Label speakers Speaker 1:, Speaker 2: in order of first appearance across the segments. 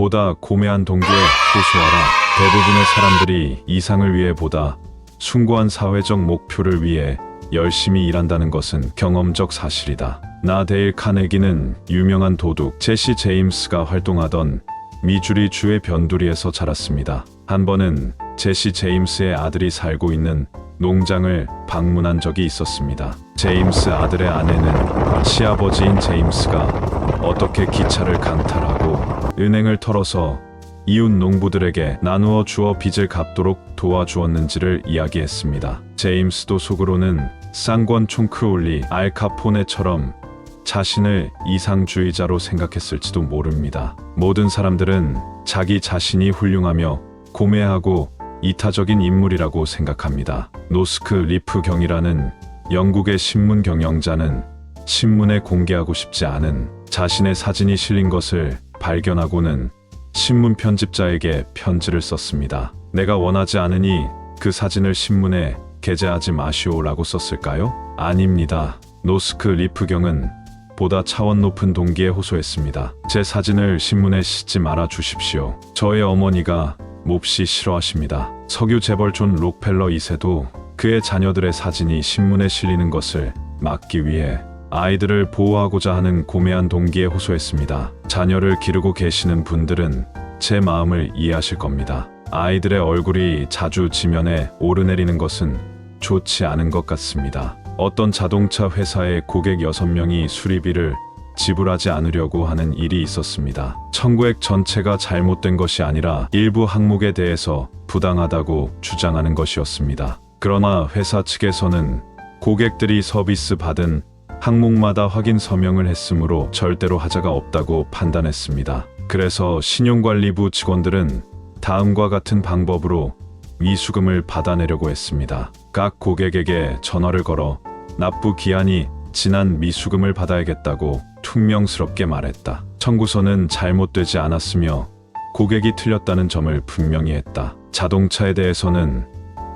Speaker 1: 보다 고매한 동기에 호소하라. 대부분의 사람들이 이상을 위해 보다 숭고한 사회적 목표를 위해 열심히 일한다는 것은 경험적 사실이다. 나 데일 카네기는 유명한 도둑 제시 제임스가 활동하던 미주리 주의 변두리에서 자랐습니다. 한 번은 제시 제임스의 아들이 살고 있는 농장을 방문한 적이 있었습니다. 제임스 아들의 아내는 시아버지인 제임스가 어떻게 기차를 강탈하고 은행을 털어서 이웃 농부들에게 나누어 주어 빚을 갚도록 도와주었는지를 이야기했습니다. 제임스도 속으로는 쌍권 총크롤리 알카포네처럼 자신을 이상주의자로 생각했을지도 모릅니다. 모든 사람들은 자기 자신이 훌륭하며 고매하고 이타적인 인물이라고 생각합니다. 노스크 리프경이라는 영국의 신문 경영자는 신문에 공개하고 싶지 않은 자신의 사진이 실린 것을 발견하고는 신문 편집자에게 편지를 썼습니다. 내가 원하지 않으니 그 사진을 신문에 게재하지 마시오라고 썼을까요? 아닙니다. 노스크 리프경은 보다 차원 높은 동기에 호소했습니다. 제 사진을 신문에 싣지 말아 주십시오. 저의 어머니가 몹시 싫어하십니다. 석유 재벌 존 록펠러 2세도 그의 자녀들의 사진이 신문에 실리는 것을 막기 위해 아이들을 보호하고자 하는 고매한 동기에 호소했습니다. 자녀를 기르고 계시는 분들은 제 마음을 이해하실 겁니다. 아이들의 얼굴이 자주 지면에 오르내리는 것은 좋지 않은 것 같습니다. 어떤 자동차 회사의 고객 6명이 수리비를 지불하지 않으려고 하는 일이 있었습니다. 청구액 전체가 잘못된 것이 아니라 일부 항목에 대해서 부당하다고 주장하는 것이었습니다. 그러나 회사 측에서는 고객들이 서비스 받은 항목마다 확인 서명을 했으므로 절대로 하자가 없다고 판단했습니다. 그래서 신용관리부 직원들은 다음과 같은 방법으로 위수금을 받아내려고 했습니다. 각 고객에게 전화를 걸어 납부 기한이 지난 미수금을 받아야겠다고 퉁명스럽게 말했다. 청구서는 잘못되지 않았으며 고객이 틀렸다는 점을 분명히 했다. 자동차에 대해서는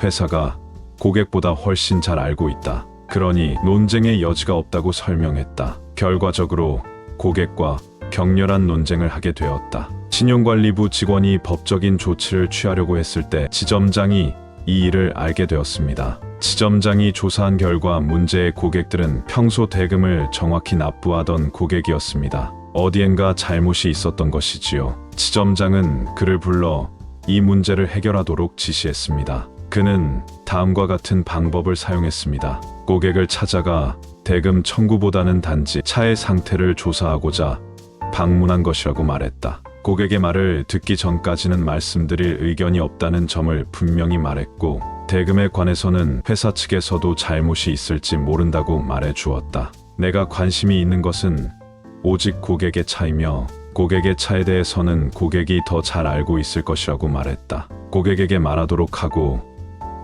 Speaker 1: 회사가 고객보다 훨씬 잘 알고 있다. 그러니 논쟁의 여지가 없다고 설명했다. 결과적으로 고객과 격렬한 논쟁을 하게 되었다. 신용관리부 직원이 법적인 조치를 취하려고 했을 때 지점장이 이 일을 알게 되었습니다. 지점장이 조사한 결과 문제의 고객들은 평소 대금을 정확히 납부하던 고객이었습니다. 어디엔가 잘못이 있었던 것이지요. 지점장은 그를 불러 이 문제를 해결하도록 지시했습니다. 그는 다음과 같은 방법을 사용했습니다. 고객을 찾아가 대금 청구보다는 단지 차의 상태를 조사하고자 방문한 것이라고 말했다. 고객의 말을 듣기 전까지는 말씀드릴 의견이 없다는 점을 분명히 말했고 대금에 관해서는 회사 측에서도 잘못이 있을지 모른다고 말해 주었다. 내가 관심이 있는 것은 오직 고객의 차이며 고객의 차에 대해서는 고객이 더 잘 알고 있을 것이라고 말했다. 고객에게 말하도록 하고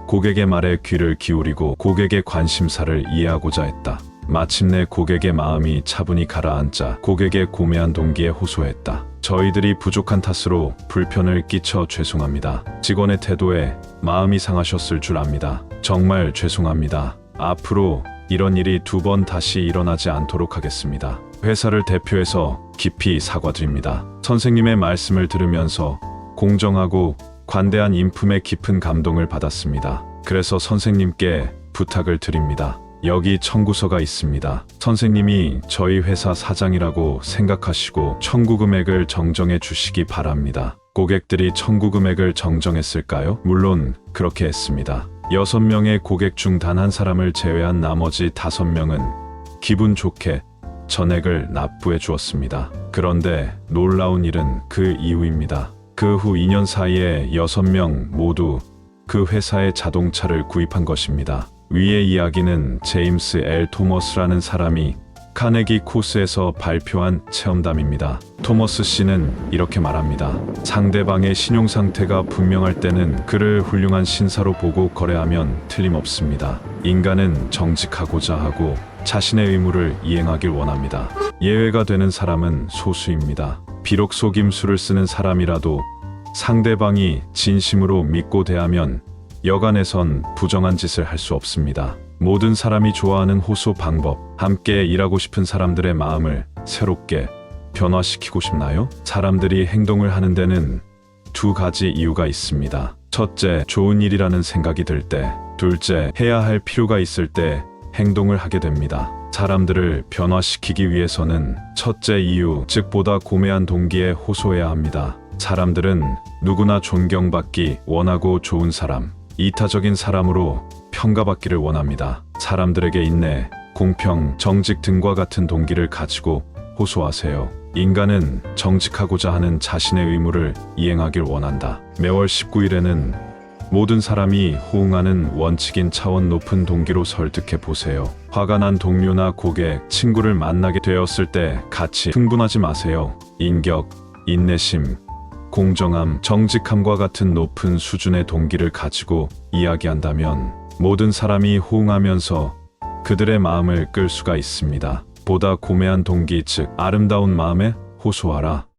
Speaker 1: 고객의 말에 귀를 기울이고 고객의 관심사를 이해하고자 했다. 마침내 고객의 마음이 차분히 가라앉자 고객의 고매한 동기에 호소했다. 저희들이 부족한 탓으로 불편을 끼쳐 죄송합니다. 직원의 태도에 마음이 상하셨을 줄 압니다. 정말 죄송합니다. 앞으로 이런 일이 2번 다시 일어나지 않도록 하겠습니다. 회사를 대표해서 깊이 사과드립니다. 선생님의 말씀을 들으면서 공정하고 관대한 인품에 깊은 감동을 받았습니다. 그래서 선생님께 부탁을 드립니다. 여기 청구서가 있습니다. 선생님이 저희 회사 사장이라고 생각하시고 청구 금액을 정정해 주시기 바랍니다. 고객들이 청구 금액을 정정했을까요? 물론 그렇게 했습니다. 6명의 고객 중 단 한 사람을 제외한 나머지 5명은 기분 좋게 전액을 납부해 주었습니다. 그런데 놀라운 일은 그 이후입니다. 그 후 2년 사이에 6명 모두 그 회사의 자동차를 구입한 것입니다. 위의 이야기는 제임스 L. 토머스라는 사람이 카네기 코스에서 발표한 체험담입니다. 토머스 씨는 이렇게 말합니다. 상대방의 신용 상태가 분명할 때는 그를 훌륭한 신사로 보고 거래하면 틀림없습니다. 인간은 정직하고자 하고 자신의 의무를 이행하길 원합니다. 예외가 되는 사람은 소수입니다. 비록 속임수를 쓰는 사람이라도 상대방이 진심으로 믿고 대하면 여간에선 부정한 짓을 할 수 없습니다. 모든 사람이 좋아하는 호소 방법, 함께 일하고 싶은 사람들의 마음을 새롭게 변화시키고 싶나요? 사람들이 행동을 하는 데는 두 가지 이유가 있습니다. 첫째, 좋은 일이라는 생각이 들 때, 둘째, 해야 할 필요가 있을 때 행동을 하게 됩니다. 사람들을 변화시키기 위해서는 첫째 이유, 즉 보다 고매한 동기에 호소해야 합니다. 사람들은 누구나 존경받기 원하고 좋은 사람, 이타적인 사람으로 평가받기를 원합니다. 사람들에게 인내, 공평, 정직 등과 같은 동기를 가지고 호소하세요. 인간은 정직하고자 하는 자신의 의무를 이행하길 원한다. 매월 19일에는 모든 사람이 호응하는 원칙인 차원 높은 동기로 설득해 보세요. 화가 난 동료나 고객, 친구를 만나게 되었을 때 같이 흥분하지 마세요. 인격, 인내심, 공정함, 정직함과 같은 높은 수준의 동기를 가지고 이야기한다면 모든 사람이 호응하면서 그들의 마음을 끌 수가 있습니다. 보다 고매한 동기, 즉 아름다운 마음에 호소하라.